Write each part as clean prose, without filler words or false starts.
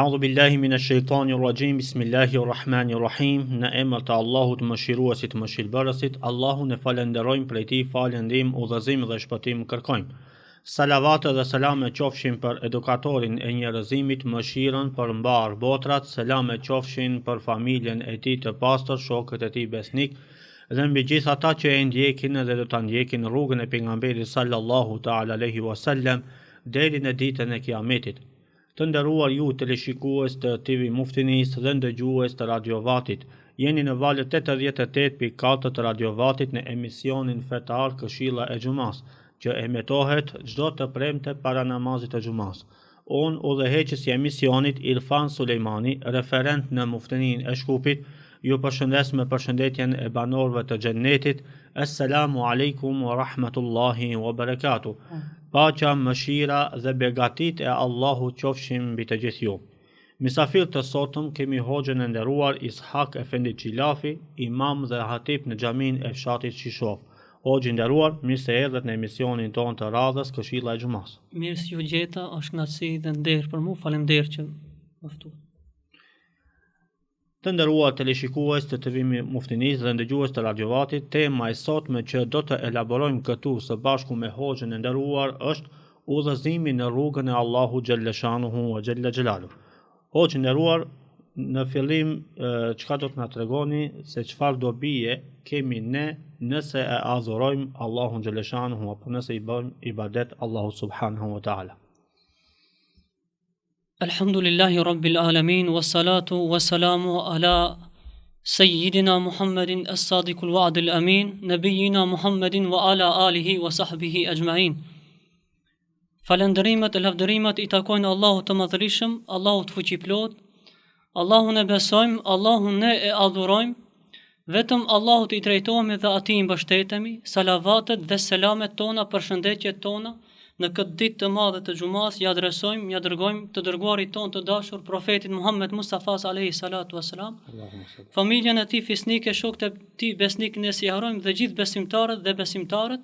A'udhu billahi minash shaitanir rajim. Bismillahirrahmanirrahim. Në emër të Allahut mëshiruesit mëshilbërësit. Allahun e falenderojmë, prej tij falje, ndihmë, udhëzim dhe shpëtim kërkojmë. Salavate dhe selame qofshin për edukatorin e njerëzimit, mëshirën për mbar botrat. Selame qofshin për familjen e tij të pastër, shokët e tij besnik dhe mbi gjithë ata që e ndjekin dhe do ta ndjekin rrugën e pejgamberit sallallahu ta'ala alaihi wasallam deri në ditën e Kiametit. Të nderuar ju teleshikues të TV Muftinis dhe ndëgjues të Radio Vatit, jeni në valët 88.4 të Radio Vatit në emisionin fetar Këshilla e Xumas, që emetohet çdo të premte para namazit të Xumas. Unë udhëheqësi i emisionit Irfan Sulejmani, referent në Muftinin e Shkupit, ju përshëndes me përshëndetjen e banorëve të xhennetit. Assalamu alaikum wa rahmatullahi wa barakatuh. Paqja, mëshira dhe begatit e Allahut qofshin mbi të gjithë ju. Misafir të sotëm kemi hoxhën e nderuar Ishak Efendi Qilafi, imam dhe hatip në xhamin e fshatit Shishov. Hoxhë nderuar, mirë se erdhët në emisionin tonë të radhës Këshilla e Xumas. Mirë se ju gjeta, është kënaqësi dhe nder për mua, faleminderit që më ftuat. Të nderuar teleshikues të TV Muftinis dhe ndëgjues të Radio Vatit, tema e sotme që do të elaborojmë këtu së bashku me hoxhën e nderuar është udhëzimi në rrugën e Allahut xhalla shanuhu wa xhalla xhelaluhu. Hoxhë i nderuar, në fillim çka do të na tregoni se çfarë do bie kemi ne nëse e adhurojmë Allahun xhalla shanuhu apo nëse i bëjmë ibadet Allahut subhanahu wa taala. Alhamdulillahi Rabbil Alamin, wassalatu wassalamu ala Sayyidina Muhammedin as-Sadiqul Wa'dil Amin, Nabiyina Muhammedin wa ala alihi wa sahbihi ajma'in. Falënderimet e lavdërimet i takojnë Allahut të Madhërisëm, Allahut fuqiplot. Allahun e besojmë, Allahun ne e adhurojmë, vetëm Allahut i drejtohemi dhe atij i mbështetemi. Salavatet dhe selamet tona, përshëndetjet tona në këtë ditë të madhe të Xumas ja adresojmë, ja dërgojmë të dërguarit ton të dashur profetit Muhammed Mustafa alayhi salatu wassalam, familjen e tij fisnike, shokët e tij besnik, ne si harojmë dhe gjithë besimtarët dhe besimtarët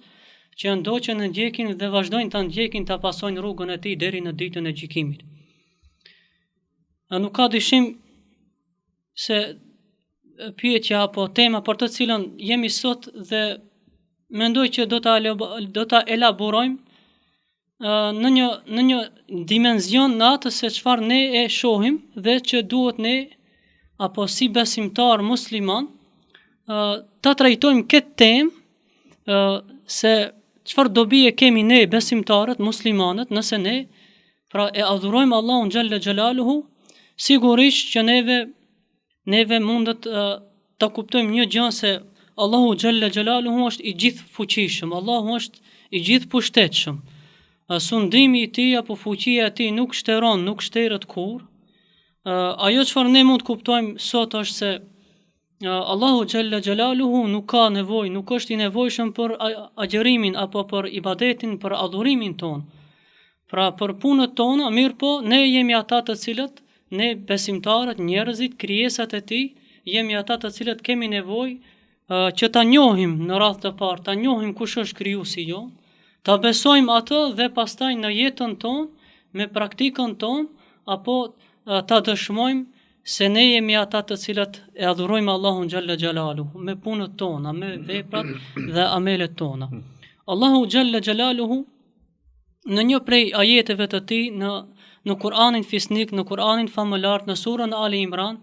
që ndoqën në ndjekin dhe vazhdojnë ta ndjekin, ta pasojnë rrugën e tij deri në ditën e gjykimit. Nuk ka dyshim se pyetja apo tema për të cilën jemi sot dhe mendoj që do ta elaborojmë në një dimenzion në atë se çfarë ne e shohim dhe që duhet ne apo si besimtar musliman ta trajtojmë këtë temë, se çfarë dobi e kemi ne besimtarët muslimanët nëse ne pra e adhurojmë Allahun xhalla xhelaluhu. Sigurisht që neve mundet ta kuptojmë një gjë, se Allahu xhalla xhelaluhu është i gjithë fuqishëm, Allahu është i gjithë pushtetshëm. Sundimi i tij apo fuqia e tij nuk shteron, nuk shterët kur. Ajo çfarë ne mund të kuptojmë sot është se Allahu xhalla xhelaluhu nuk ka nevojë, nuk është i nevojshëm për agjërimin apo për ibadetin, për adhurimin ton. Pra për punët tona, mirë po, ne jemi ata të cilët, ne besimtarët, njerëzit, krijesat e tij, jemi ata të cilët kemi nevojë që ta njohim në radhë të parë, ta njohim kush është krijuesi jon, ta besojmë atë dhe pastaj në jetën tonë, me praktikën tonë, apo ta dëshmojmë se ne jemi ata të cilët e adhurojmë Allahun xhalla xhelaluhu me punët tona, me veprat dhe amelet tona. Allahu xhalla xhelaluhu në një prej ajeteve të tij në Kur'anin fisnik, në Kur'anin famëlar, në surën Ali Imran,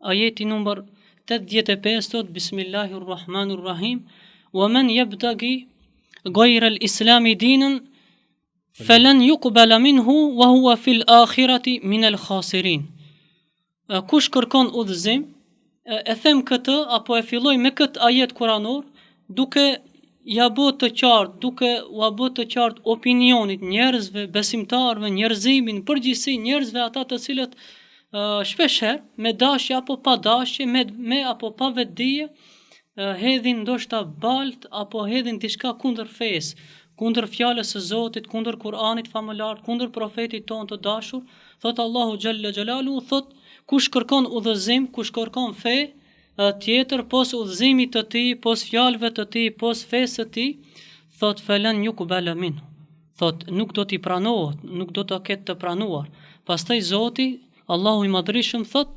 ajeti numër 85 thot: Bismillahirrahmanirrahim, wa man yabtaghi ghayra al-islami dinan falan yuqbala minhu wa huwa fil akhirati min al-khasirin. Kush kërkon udhëzim, e them këtë apo e filloj me këtë ajet kuranor, duke ja bë të qartë, duke u bë të qartë opinionit njerëzve, besimtarëve, njerëzimin përgjithësi, njerëzve ata të cilët shpeshherë me dashje apo pa dashje, me apo pa vetdije, hedhin ndoshta balt apo hedhin diçka kundër fesë, kundër fjalës së Zotit, kundër Kur'anit famëlar, kundër profetit ton të dashur. Thot Allahu xhalla xhelalu, thot kush kërkon udhëzim, kush kërkon fe tjetër pos udhëzimit të tij, pos fjalëve të tij, pos fesë të tij, thot falan yuqbala minhu. Thot nuk do t'i pranohet, nuk do të ketë të pranuar. Pastaj Zoti Allahu i madhreshëm thot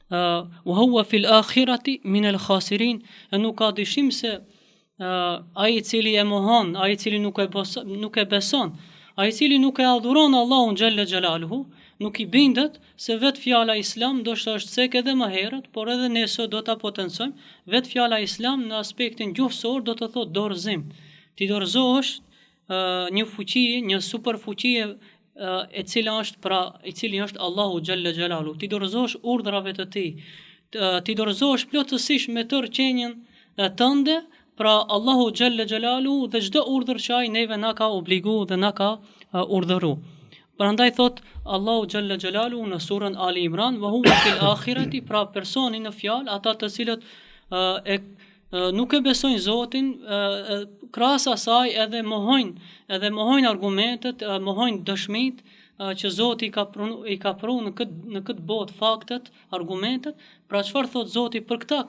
wa huwa fil akhirati min al khasirin, e nuk ka dyshim se ai i cili e mohon, ai i cili nuk e beson, ai i cili nuk e adhuron Allahun xhalla xhalaluhu, nuk i bindet se vetë fjala islam ndoshta është sek edhe më herët, por edhe ne sot do ta potencojmë, vetë fjala islam në aspektin gjuhësor do të thotë dorëzim. Ti dorëzohesh një fuqi, një super fuqi e cila është Allahu xhalla xhalalu. Ti dorëzohesh urdhrave të tij. Ti dorëzohesh plotësisht me tërë qenjen tënde, pra Allahu xhalla xhalalu, dhe çdo urdhër që ai neve na ka obliguar dhe na ka urdhëruar. Prandaj thot Allahu xhalla xhalalu në surën Ali Imran, wa huwa fil akhirati, pra personi në fjalë ata të cilët nuk e besojnë Zotin, krahas asaj edhe mohojnë argumentet, mohojnë dëshmit që Zoti i ka pru në këtë botë, faktet, argumentet. Pra çfarë thot Zoti për këtë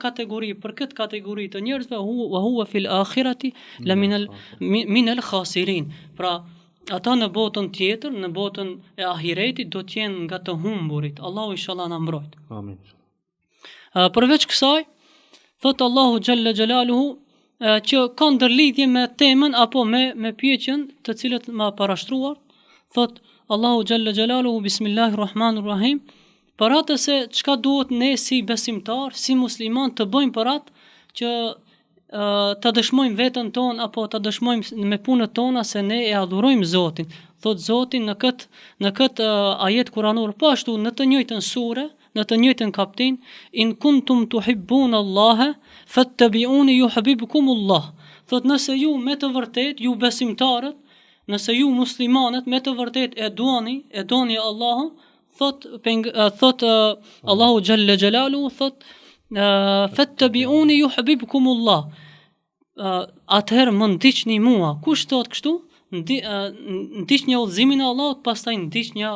kategori të njerëzve, wa huwa fil akhirati la min al khasirin. Pra ata në botën tjetër, në botën e ahiretit do të jenë nga të humburit. Allahu inshallah na mbrojt. Amin. Përveç kësaj, thot Allahu xhalla xhalaluhu që ka ndërlidhje me temën apo me pyetjen të cilët ma parashtruar, thot Allahu xhalla xhalaluhu bismillahirrahmanirrahim, për atë se çka duhet ne si besimtar, si musliman të bëjmë për atë që të dëshmojmë veten tonë apo të dëshmojmë me punët tona se ne e adhurojmë Zotin. Thot Zoti në këtë ajet kuranor, po ashtu në të njëjtën sure, në të njëjtën kaptin, in kuntum tuhibbuna Allaha fattabi'uni yuhibbukumullah. Thot nëse ju me të vërtet, ju besimtarët, nëse ju muslimanët me të vërtet e doni Allahun, thot Allahu xhalla xhalalu, thot fattabi'uni yuhibbukumullah. Atëherë më ndiqni mua. Kush thot kështu? Ndiqni udhëzimin e Allahut, pastaj ndiqni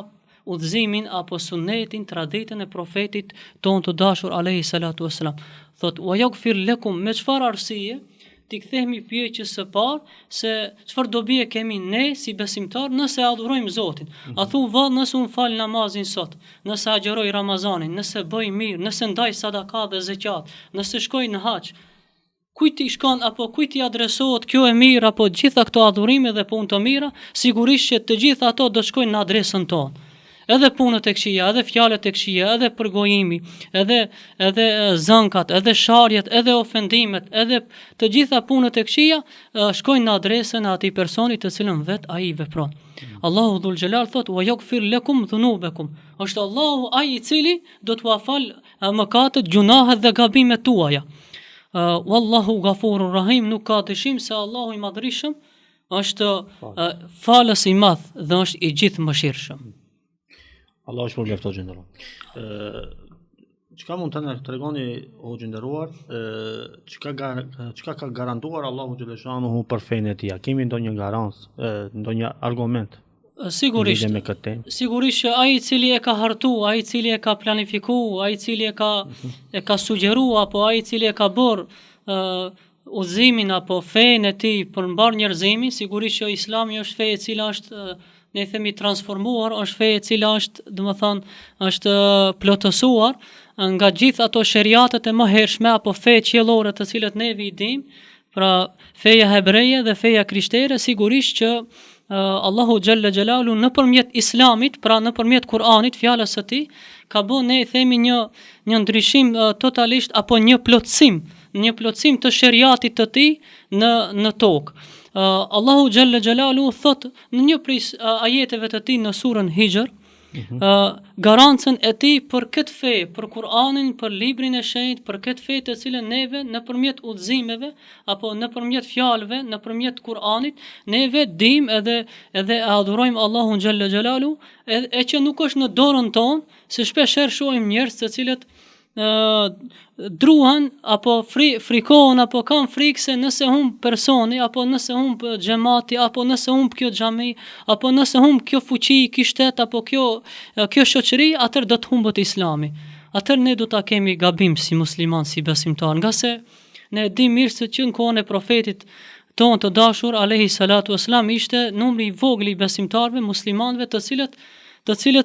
udhëzimin apo sunetin, traditën e profetit ton të dashur alayhi salatu wassalam. Thot wa yaghfir lakum, me çfarë arsye ti kthehemi pyetjes së parë se çfarë dobi e kemi ne si besimtar nëse adhurojmë Zotin. A thu vallë nëse un fal namazin sot, nëse agjeroj Ramazanin, nëse bëj mirë, nëse ndaj sadaka dhe zeqat, nëse shkoj në hax, kujt i shkon apo kujt i adresohet kjo e mirë apo gjitha këto adhurime dhe punë të mira, sigurisht që të gjitha ato do shkojnë në adresën tonë. Edhe punët e këqija, edhe fjalët e këqija, edhe përgojimi, edhe zënkat, edhe sharjet, edhe ofendimet, edhe të gjitha punët e këqija shkojnë në adresën e atij personi të cilën vet ai vepron. Allahu dhul xhelal thot wa yaghfir lakum dhunubakum. Është Allahu ai i cili do t'ua fal mëkatet, gjunahet dhe gabimet tuaja. Wallahu ghafurur rahim, nuk ka dyshim se Allahu i madhrishëm është falës i madh dhe është i gjithë mëshirshëm. Allah është për lefto gjendëruar. Çka mund të na tregoni o gjendëruar, çka ka garantuar Allahu xhaleshanuhu për fenë e tij? Kemi ndonjë garancë, ndonjë argument? Sigurisht që ai i cili e ka hartu, ai i cili e ka planifikuar, ai i cili e ka sugjeruar apo ai i cili e ka bërë udhëzimin apo fenë e tij për mbar njerëzimin, sigurisht që Islami është fe e cila është ne themi transformuar, është fe e cila është, domethënë, është plotësuar nga gjithë ato sheriatet e mëhershme apo fe qiellore të cilët ne i dimë, pra feja hebreje dhe feja krishtere, sigurisht që Allahu xhalla xhelalu nëpërmjet Islamit, pra nëpërmjet Kur'anit, fjalës së tij, ka bën ne themi një ndryshim totalisht apo një plotësim të sheriatit të tij në tokë. Allahu xhalla xhelalu thot në një prej ajeteve të tij në surën Hijr, garancën e tij për këtë fe, për Kur'anin, për librin e shenjtë, për këtë fe të cilën neve nëpërmjet udhëzimeve apo nëpërmjet fjalëve, nëpërmjet Kur'anit, neve dim edhe adhurojmë Allahun xhalla xhelalu, e që nuk është në dorën tonë, se shpeshherë shohim njerëz të cilët druhan apo frikohen apo kanë frikë se nëse humb personi apo nëse humb xhamati apo nëse humb kjo xhami apo nëse humb kjo fuqi, ky shtet apo kjo shoqëri, atëherë do të humbet Islami. Atëherë ne do ta kemi gabim si musliman, si besimtar, nga se ne dim mirë se që në kohën e profetit ton të dashur alayhi salatu wassalam ishte numri i vogël i besimtarëve, muslimanëve, të cilët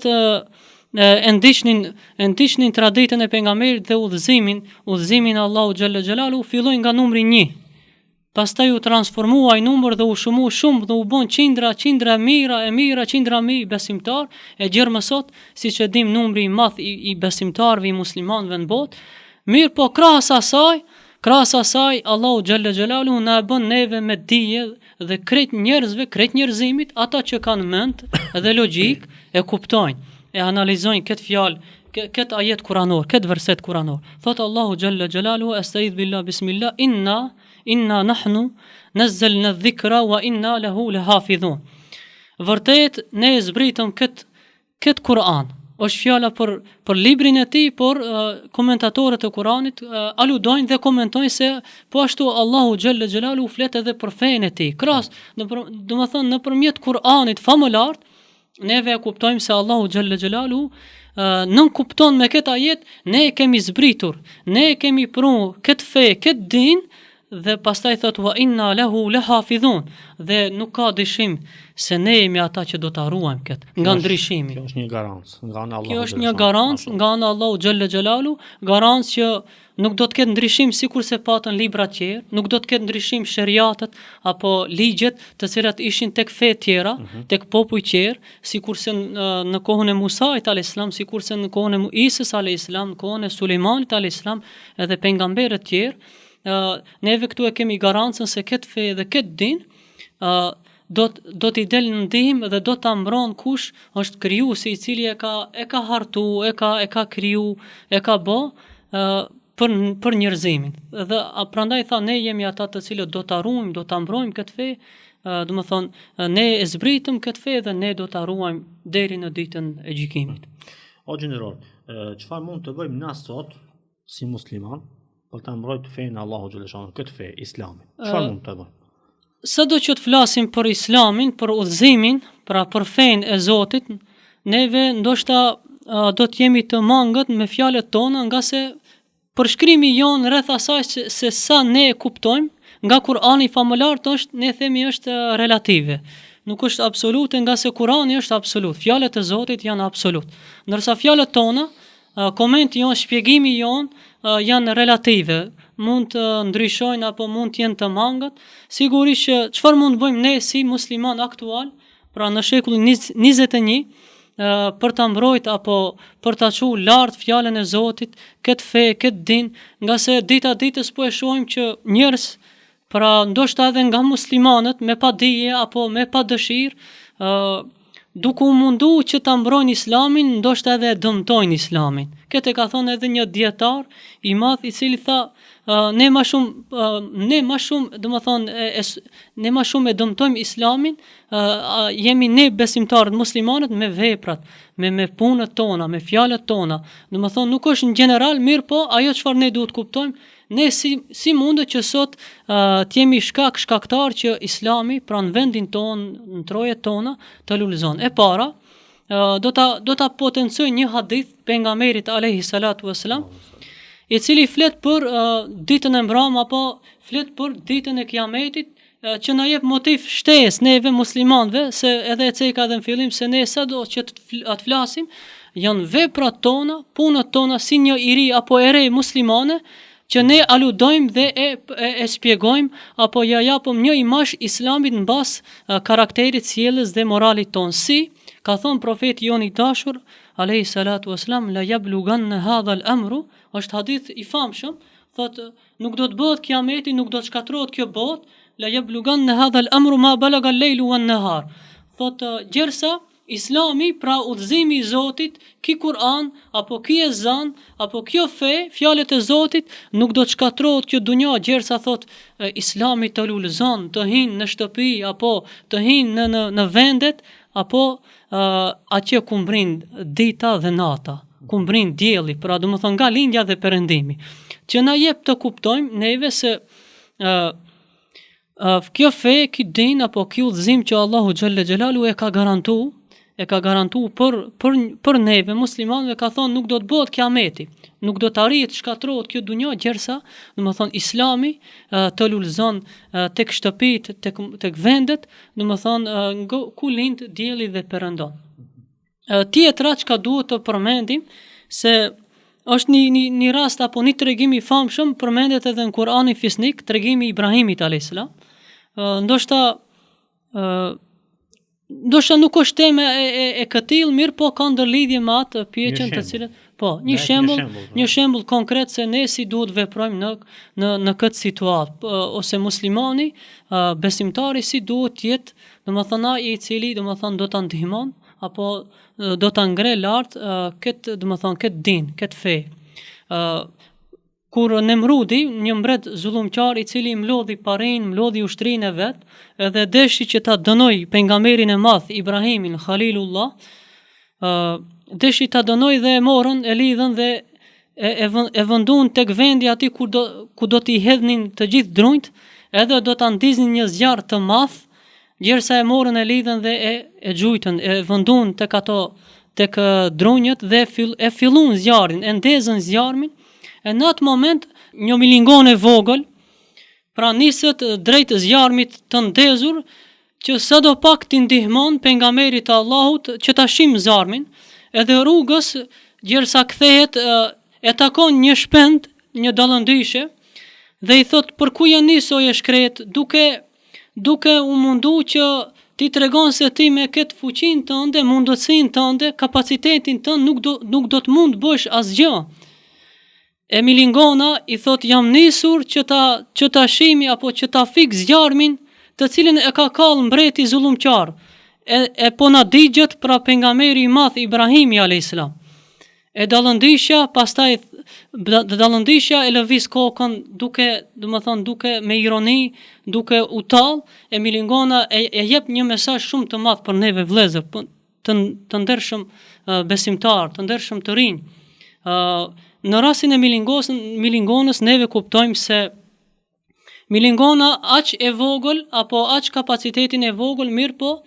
e ndiqnin traditën e pejgamberit dhe udhëzimin Allahu xhalla xhelalu filloi nga numri 1. Pastaj u transformua i numër dhe u shumu shumë dhe u bën qindra mira, qindra mi besimtar e gjerë më sot, siç e dim numri i madh i besimtarëve i muslimanëve në botë. Mirë po krahas asaj Allahu xhalla xhelalu na e bën neve me dije dhe krejt njerëzimit, ata që kanë mend dhe logjik e kuptojnë, e analizojnë këtë fjalë, këtë ajet kuranor, këtë verset kuranor. Thot Allahu xhalla xhelalu estaiz billah bismillah inna nahnu nazzalna dhikra wa inna lahu lahafidhun. Vërtet ne zbritëm këtë Kur'an. Është fjala për librin e tij, por komentatorët e Kuranit aludojnë dhe komentojnë se po ashtu Allahu xhalla xhelalu flet edhe për fenë e tij. Krahas, domethënë nëpërmjet Kur'anit famëlar, neve e kuptojmë se Allahu xhalla xhelalu nën kupton me këtë ajet, ne e kemi zbritur, ne e kemi pru këtë fe, këtë din, dhe pastaj thot wa inna lahu lahafidhun, dhe nuk ka dyshim se ne jemi ata që do ta ruajmë këtë nga ndryshimi. Kjo është një garancë nga ana Allahu. Kjo është një garancë nga ana Allahu xhalla xhelalu, garancë që nuk do të ketë ndryshim sikurse patën libra të tjerë, nuk do të ketë ndryshim shariatet apo ligjet të cilat ishin tek fe tjera, tek popull tjerë, sikurse në kohën e Musait alayhis salam, sikurse në kohën e Isës alayhis salam, në kohën e Sulejmanit alayhis salam, edhe pejgamberët tjerë. Neve këtu e kemi garancën se këtë fe dhe këtë din do t'i del në ndihmë dhe do t'a mbron kush është krijuesi, i cili e ka hartu, e ka kriju, e ka bë për njerëzimin. Dhe prandaj tha ne jemi ata të cilët do t'a ruajmë, do t'a mbrojmë këtë fe, do të thonë ne e zbritëm këtë fe dhe ne do t'a ruajmë deri në ditën e gjykimit. O gjeneror, çfarë mund të bëjmë na sot si musliman për ta mbrojtur fenë Allahu xhalla xhelalu, këtë fe islamin? Çfarë mund të bëjmë? Sado që të flasim për islamin, për udhëzimin, për fenë e Zotit, neve ndoshta do të jemi të mangët me fjalët tona, nga se përshkrimi jon rreth asaj se sa ne e kuptojmë nga Kur'ani famëlar është, ne themi është relative. Nuk është absolute, nga se Kur'ani është absolut. Fjalët e Zotit janë absolut. Ndërsa fjalët tona, komenti jon, shpjegimi jon janë relative, mund të ndryshojnë apo mund të jenë të mangët. Sigurisht që çfarë mund të bëjmë ne si musliman aktual, pra në shekullin 21, për ta mbrojtur apo për ta çuar lart fjalën e Zotit, këtë fe, këtë din, nga se dita ditës po e shohim që njerëz, pra ndoshta edhe nga muslimanët me pa dije apo me pa dëshirë, duke u mundu që ta mbrojnë islamin, ndoshta edhe dëmtojnë islamin. Këtë e ka thonë edhe një dietar i madh, i cili tha ne më shumë, domethënë ne më shumë e dëmtojmë islamin, jemi ne besimtarët muslimanët me veprat, me punët tona, me fjalët tona. Domethënë nuk është në general mirë, po ajo çfarë ne duhet kuptojmë, ne si mundet që sot të jemi shkaktar që islami, pra në vendin tonë, në trojet tona, të lulëzon. E para, do ta potencoj një hadith pejgamberit alayhi salatu vesselam, i cili flet për ditën e mbrëmjes apo flet për ditën e Kiametit, që na jep motiv shtesë neve muslimanëve, se edhe e ceka edhe në fillim se ne sado që të flasim janë veprat tona, punët tona si një iri apo ere muslimane, që ne aludojmë dhe e shpjegojmë apo ja japëm një imazh islamit mbas karakterit, sjelljes dhe moralit ton. Si ka thënë profeti jon i dashur alayhi salatu wassalam, la yablughanna hadha al-amru, është hadith i famshëm, thotë nuk do të bëhet Kiameti, nuk do të shkatërrohet kjo botë, la yablughanna hadha al-amru ma balaga al-laylu wan-nahar. Thotë gjersa Islami, pra udhëzimi i Zotit, ki Kur'an, apo ki ezan, apo kjo fe, fjalët e Zotit, nuk do të shkatërrohet kjo dunja, gjersa thot Islami të lulëzon, të hinë në shtëpi, apo të hinë në vendet, apo atje ku mbrin dita dhe nata, ku mbrin dielli, pra do të thonë nga lindja dhe perëndimi. Që na jep të kuptojmë neve se kjo fe, ky din apo ky udhëzim që Allahu xhalla xhelalu e ka garantu për neve muslimanëve, ka thonë nuk do të bëhet Kiameti, nuk do të arrijë shkatërrohet kjo dunjë, gjersa, domethënë Islami të lulëzon tek shtëpitë, tek vendet, domethënë ku lind dielli dhe perëndon. Tjetra që ka duhet të përmendim, se është një rast apo një tregim i famshëm, përmendet edhe në Kur'anin fisnik, tregimi i Ibrahimit a.s. Ndoshta nuk është tema e këtill, mirë po ka ndërlidhje me atë pyetjen të cilën një shembull konkret se ne si duhet veprojmë në këtë situatë, ose muslimani, besimtari si duhet të jetë, domethënë ai i cili domethënë do ta ndihmon apo do ta ngre lart këtë domethënë këtë din, këtë fe. Kur Nemrudi, një mbret zullumqar i cili mlodhi parin, mlodhi ushtrinë e vet, edhe deshi që ta dënoi pejgamberin e madh Ibrahimin Khalilullah, deshi ta dënoi dhe e morën, e lidhën dhe e vënduan tek vendi aty ku do t'i hedhnin të gjithë drunjt, edhe do ta ndiznin një zjarr të madh, gjersa e morën, e lidhën dhe e gjujtën, e vënduan tek ato tek drunjët dhe e filluan zjarrin, e ndezën zjarmin. E në atë moment një milingon e vogël pra nisët drejt zjarmit të ndezur, që sadopak t'i ndihmon pejgamberit të Allahut që ta shim zjarmin, edhe rrugës gjersa kthehet e takon një shpend, një dallëndyshe, dhe i thot: për ku je nisoj e shkret, duke u mundu që ti tregon se ti me këtë fuqinë tënde, mundësinë tënde, kapacitetin tënd nuk do të mund bësh asgjë. E milingona i thot: jam nisur që ta shimi apo që ta fik zjarmin të cilin e ka kall mbreti zullumqar. E po na digjet pra pejgamberi i madh Ibrahimi a.s. E dallëndysha pastaj e lëviz kokën duke me ironi, duke u tall, e milingona e jep një mesazh shumë të madh për neve vëllezër, të ndershëm besimtar, të ndershëm të rinj. Në rastin e milingonës neve kuptojmë se milingona aq e vogël apo aq kapacitetin e vogël, mirë po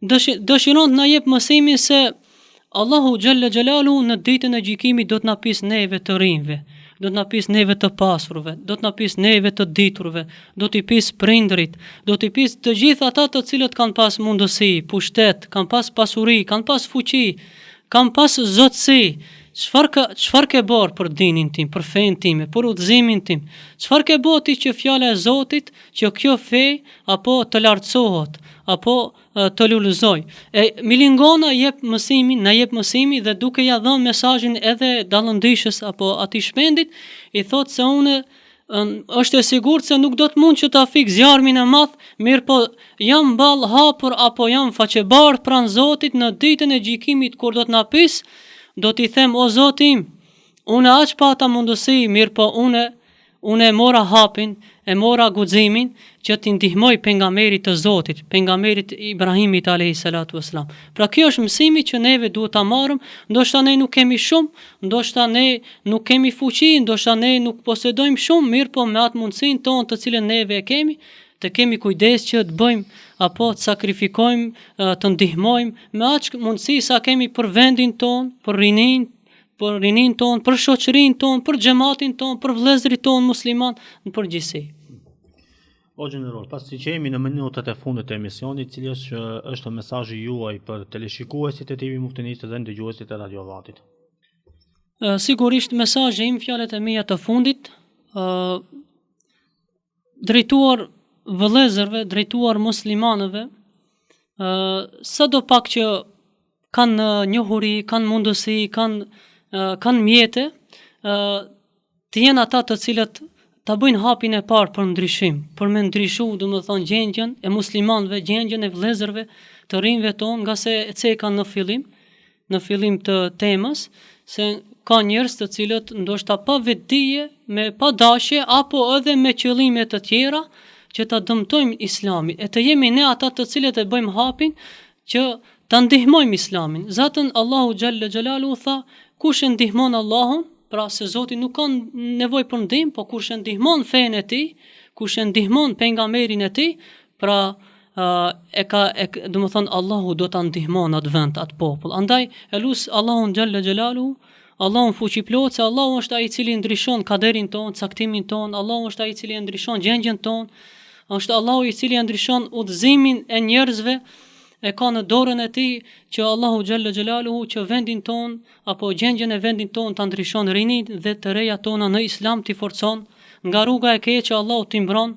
dëshiron të na jep mësimin se Allahu xhalla xhelalu në ditën e gjykimit do të na pis neve të rinjve, do të na pis neve të pasurve, do të na pis neve të diturve, do t'i pis prindrit, do t'i pis të gjithë ata të cilët kanë pas mundësi, pushtet, kanë pas pasuri, kanë pas fuqi, kanë pas zotësi. Çfarë ke bërë për dinin tim, për fen time, për udhëzimin tim? Çfarë ke bërë ti që fjala e Zotit, që kjo fe apo të lartësohet, apo të lulëzoj? Milingona na jep mësimin dhe duke ja dhënë mesazhin edhe dallëndyshës apo atij shpendit, i thot se unë është e sigurt se nuk do të mund që ta fik zjarmin e madh, mirë po jam ball hapur apo jam faqebar pranë Zotit në ditën e gjykimit kur do të na pis. Do t'i them: o Zotim, unë aq pata mundësi, mirë po unë e mora hapin, e mora guximin që t'i ndihmoj pejgamberit të Zotit, pejgamberit Ibrahimit a.s. Pra kjo është mësimi që neve duhet ta marrim, ndoshta ne nuk kemi shumë, ndoshta ne nuk kemi fuqi, ndoshta ne nuk posedojmë shumë, mirë po me atë mundësinë tonë të cilën neve e kemi, të kemi kujdes që të bëjmë apo të sakrifikojmë, të ndihmojmë me aq mundësi sa kemi për vendin ton, për rinin ton, për shoqërinë ton, për xhamatin ton, për vëllezërit ton musliman në përgjithësi. O gjeneral, pasi që jemi në minutat e fundit të emisionit, cili është mesazhi juaj për teleshikuesit e TV Muftinisë dhe ndëgjuesit e Radio Vatit? Sigurisht mesazhi im, fjalët e mia të fundit, drejtuar vëllezërve, drejtuar muslimanëve, sadopak që kanë njohuri, kanë mundësi, kanë mjete, të jenë ata të cilët ta bëjnë hapin e parë për ndryshim, për me ndryshu, domethënë gjendjen e muslimanëve, gjendjen e vëllezërve të rinjve tonë, nga se e ceka në fillim të temës, se ka njerëz të cilët ndoshta pa vetdije, pa dashje apo edhe me qëllime të tjera, që ta dëmtojmë islamin, e të jemi ne ata të cilët e bëjmë hapin që ta ndihmojmë islamin. Zatën Allahu xhalla xhelalu tha: kush e ndihmon Allahun, pra se Zoti nuk ka nevojë për ndihmë, po kush e ndihmon fenë e tij, kush e ndihmon pejgamberin e tij, pra domethënë Allahu do ta ndihmon atë vend, atë popull. Andaj elus Allahun xhalla xhelalu, Allahun fuqiplot, se Allahu është ai i cili ndryshon kaderin ton, caktimin ton, Allahu është ai i cili ndryshon gjendjen ton, është Allahu i cili ndryshon udhëzimin e njerëzve, e ka në dorën e tij që Allahu xhalla xhelaluhu që vendin ton apo gjendjen e vendin ton ta ndryshon rinit dhe të reja tona në Islam t'i forcon nga rruga e keqe Allahu t'i mbron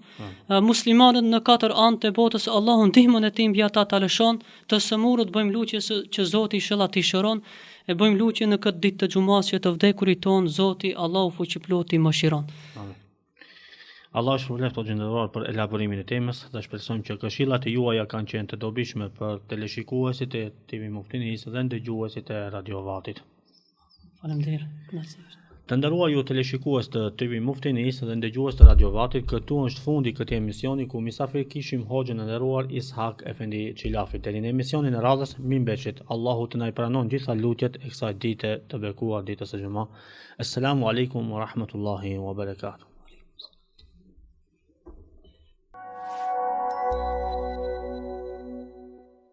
muslimanët në katër anë të botës Allahu ndihmën e tij mbi ata ta lëshon të sëmurët bëjmë lutje që Zoti inshallah t'i shëron e bëjmë lutje në këtë ditë të xumas që të vdekurit ton Zoti Allahu fuqiploti mëshiron. Allah shpëleft o gjendëruar për elaborimin e temës dhe shpresojmë që këshillat e juaja kanë qenë të dobishme për teleshikuesit e TV Muftinis dhe ndëgjuesit e Radio Vatit. Faleminderit. Të nderuar ju teleshikues të TV Muftinis dhe ndëgjues të Radio Vatit, këtu është fundi i këtij emisioni ku mysafir kishim hoxhën e nderuar Ishak Efendi Çilafi. Deri në emisionin e radhës mi mbeqet Allahu të na i pranon gjitha lutjet e kësaj dite të bekuar, ditës së xumë. Assalamu alaikum wa rahmatullahi wa barakatuh.